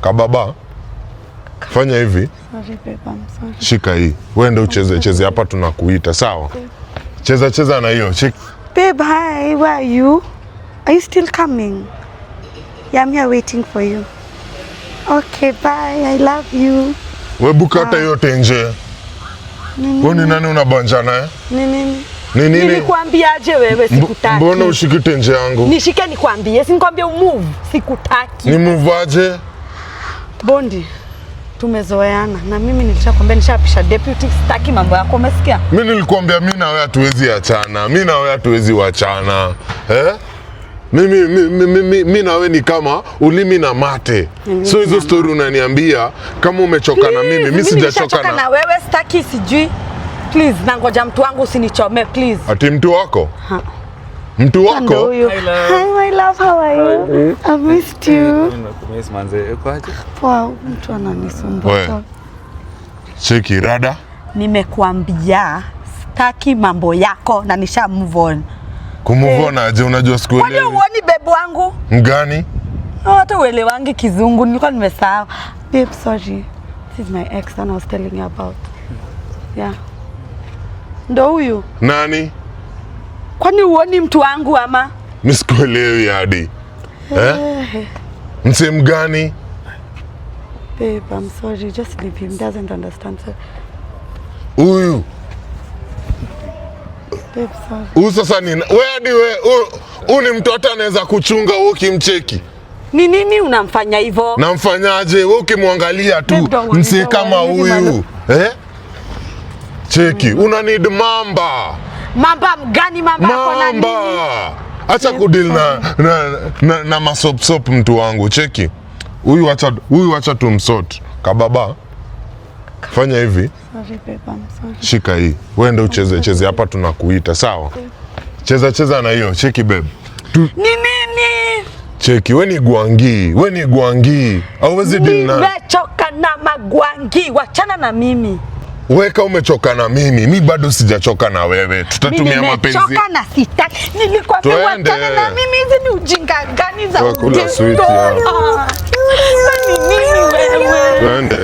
Kababa. Fanya hivi. Sorry babe, I'm sorry. Shika hii. Wewe ndio cheze hapa tunakuita, sawa? Cheza na hiyo. Babe, hi, where are you? Are you still coming? Yeah, I'm here waiting for you. Okay, bye. I love you. Wewe bukata yote nje. Wewe ni nani unabanja naye? Nini? Nilikwambia aje wewe sikutaki. Mbona ushikite nje yangu? Nishike nikwambie, si nikwambie move, sikutaki. Ni move aje? Bondi, tumezoeana na mimi nilishakwambia nishapisha deputy, sitaki mambo yako, umesikia? Mimi nilikwambia mimi na wewe hatuwezi achana. Mimi na wewe hatuwezi wachana. Mimi na wewe ni kama ulimi na mate. So hizo story unaniambia kama umechoka na mimi sijachoka na wewe, sitaki sijui. Please, nangoja mtu wangu usinichome please. Ati mtu wako? Mtu wako? Hi my love, how are you? I missed you. Wow, mtu ananisumbua. Cheki rada. Nimekuambia sitaki mambo yako na nisha move on. Kumove on aje, unajua siku ile. Kwani uoni bebu wangu? Mgani? Hata uelewangi kizungu, nilikuwa nimesahau. Babe, sorry. This is my ex that I was telling you about. Yeah. Ndo huyu. Nani? Kwani uoni mtu wangu ama? Mimi sikuelewi hadi. Mse mgani? Babe, I'm sorry. Just leave him. Doesn't understand. Huyu. Babe, sorry. Huyu sasa ni wewe hadi wewe ni mtoto anaweza kuchunga wewe ukimcheki. Ni nini unamfanya hivyo? Namfanyaje? Wewe ukimwangalia tu mse kama huyu. Cheki, una need mamba. Mamba mgani mamba kona nini? Acha kudeal na masop mtu wangu. Cheki. Huyu acha tumsort. Kababa. Fanya hivi. Sorry babe, I'm sorry. Shika hii. Wewe ndio cheze hapa tunakuita, sawa? Cheza na hiyo. Cheki babe. Ni nini? Cheki, wewe ni gwangi. Hauwezi deal na. Nimechoka na magwangi, wachana na mimi. Weka umechoka na mimi bado sijachoka na wewe. Tutatumia mapenzi. Nimechoka na sitaki. Nilikwambia wachana na mimi, hizi ni ujinga gani za kula sweet ya. Ni nini wewe? Twende.